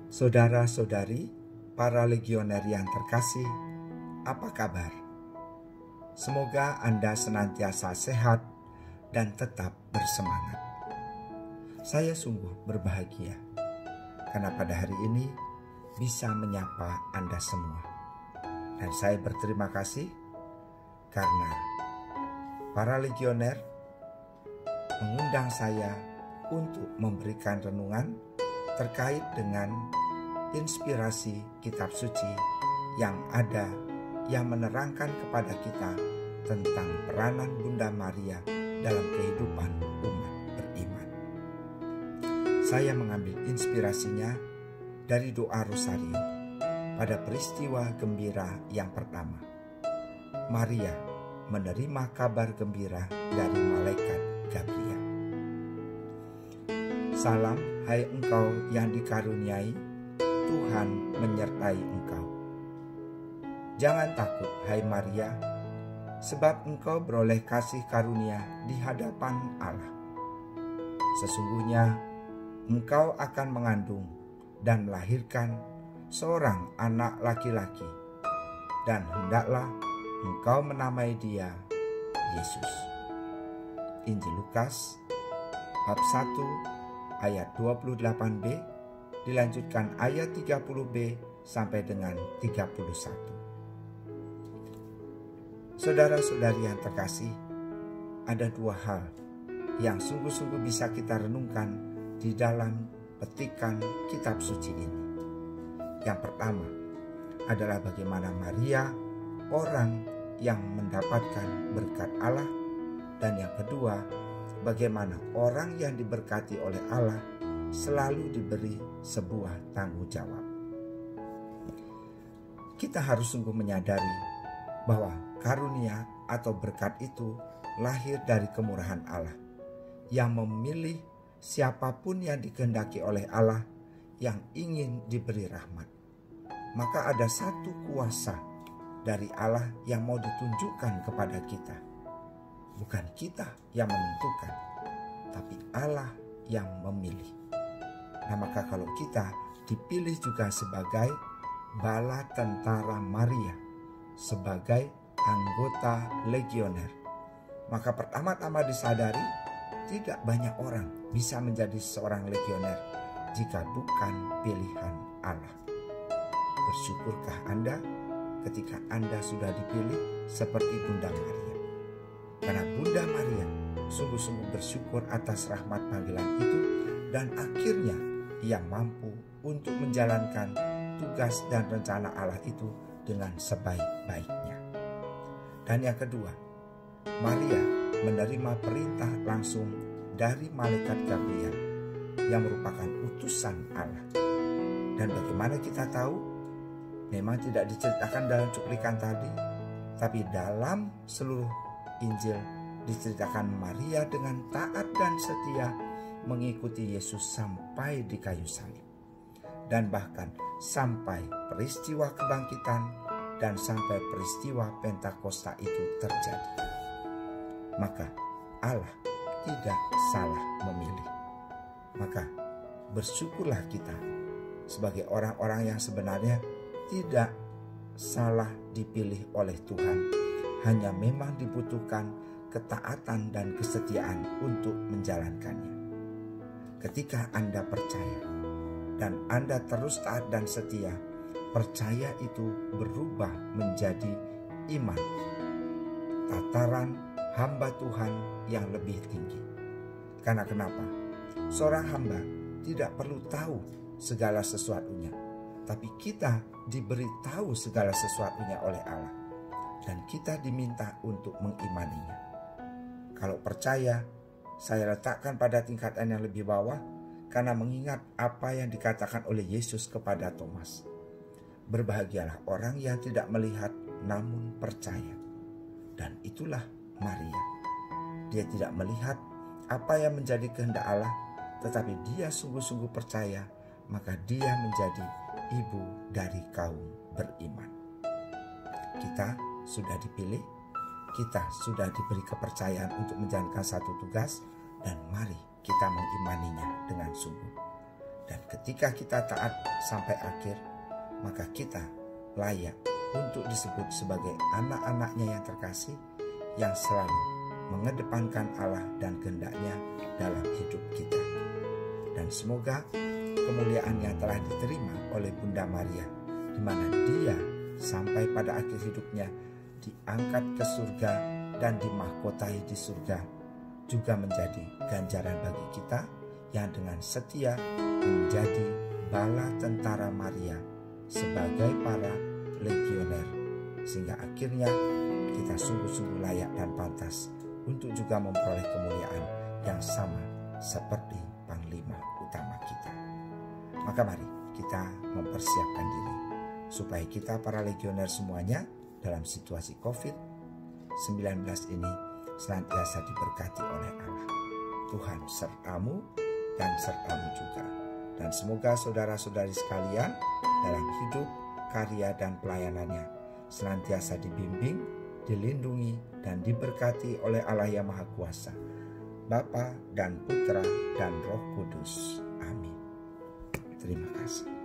Saudara-saudari, para legioner yang terkasih, apa kabar? Semoga Anda senantiasa sehat dan tetap bersemangat. Saya sungguh berbahagia karena pada hari ini bisa menyapa Anda semua. Dan saya berterima kasih karena para legioner mengundang saya untuk memberikan renungan terkait dengan inspirasi kitab suci yang ada yang menerangkan kepada kita tentang peranan Bunda Maria dalam kehidupan umat beriman. Saya mengambil inspirasinya dari doa Rosario pada peristiwa gembira yang pertama. Maria menerima kabar gembira dari malaikat Gabriel. Salam, hai engkau yang dikaruniai, Tuhan menyertai engkau. Jangan takut, hai Maria, sebab engkau beroleh kasih karunia di hadapan Allah. Sesungguhnya engkau akan mengandung dan melahirkan seorang anak laki-laki, dan hendaklah engkau menamai dia Yesus. Injil Lukas bab 1 ayat 28b dilanjutkan ayat 30b sampai dengan 31. Saudara-saudari yang terkasih, ada dua hal yang sungguh-sungguh bisa kita renungkan di dalam petikan kitab suci ini. Yang pertama adalah bagaimana Maria, orang yang mendapatkan berkat Allah, dan yang kedua, bagaimana orang yang diberkati oleh Allah selalu diberi sebuah tanggung jawab. Kita harus sungguh menyadari bahwa karunia atau berkat itu lahir dari kemurahan Allah yang memilih siapapun yang dikehendaki oleh Allah yang ingin diberi rahmat. Maka ada satu kuasa dari Allah yang mau ditunjukkan kepada kita. Bukan kita yang menentukan, tapi Allah yang memilih. Nah, maka kalau kita dipilih juga sebagai bala tentara Maria, sebagai anggota legioner, maka pertama-tama disadari tidak banyak orang bisa menjadi seorang legioner jika bukan pilihan Allah. Bersyukurkah Anda ketika Anda sudah dipilih seperti Bunda Maria? Karena Bunda Maria sungguh-sungguh bersyukur atas rahmat panggilan itu, dan akhirnya ia mampu untuk menjalankan tugas dan rencana Allah itu dengan sebaik-baiknya. Dan yang kedua, Maria menerima perintah langsung dari malaikat Gabriel yang merupakan utusan Allah. Dan bagaimana kita tahu? Memang tidak diceritakan dalam cuplikan tadi, tapi dalam seluruh Injil diceritakan Maria dengan taat dan setia mengikuti Yesus sampai di kayu salib, dan bahkan sampai peristiwa kebangkitan dan sampai peristiwa Pentakosta itu terjadi. Maka Allah tidak salah memilih. Maka bersyukurlah kita sebagai orang-orang yang sebenarnya tidak salah dipilih oleh Tuhan. Hanya memang dibutuhkan ketaatan dan kesetiaan untuk menjalankannya. Ketika Anda percaya dan Anda terus taat dan setia, percaya itu berubah menjadi iman, tataran hamba Tuhan yang lebih tinggi. Karena kenapa? Seorang hamba tidak perlu tahu segala sesuatunya, tapi kita diberitahu segala sesuatunya oleh Allah. Dan kita diminta untuk mengimaninya. Kalau percaya, saya letakkan pada tingkatan yang lebih bawah karena mengingat apa yang dikatakan oleh Yesus kepada Thomas. Berbahagialah orang yang tidak melihat namun percaya. Dan itulah Maria. Dia tidak melihat apa yang menjadi kehendak Allah, tetapi dia sungguh-sungguh percaya, maka dia menjadi ibu dari kaum beriman. Kita sudah dipilih, kita sudah diberi kepercayaan untuk menjalankan satu tugas, dan mari kita mengimaninya dengan sungguh. Dan ketika kita taat sampai akhir, maka kita layak untuk disebut sebagai anak-anaknya yang terkasih, yang selalu mengedepankan Allah dan kehendak-Nya dalam hidup kita. Dan semoga kemuliaan yang telah diterima oleh Bunda Maria, di mana dia sampai pada akhir hidupnya diangkat ke surga dan dimahkotai di surga, juga menjadi ganjaran bagi kita yang dengan setia menjadi bala tentara Maria sebagai para legioner, sehingga akhirnya kita sungguh-sungguh layak dan pantas untuk juga memperoleh kemuliaan yang sama seperti Panglima utama kita. Maka mari kita mempersiapkan diri supaya kita para legioner semuanya dalam situasi COVID-19 ini senantiasa diberkati oleh Allah. Tuhan sertamu dan sertamu juga. Dan semoga saudara-saudari sekalian dalam hidup, karya dan pelayanannya senantiasa dibimbing, dilindungi dan diberkati oleh Allah yang Maha Kuasa, Bapa dan Putra dan Roh Kudus. Amin. Terima kasih.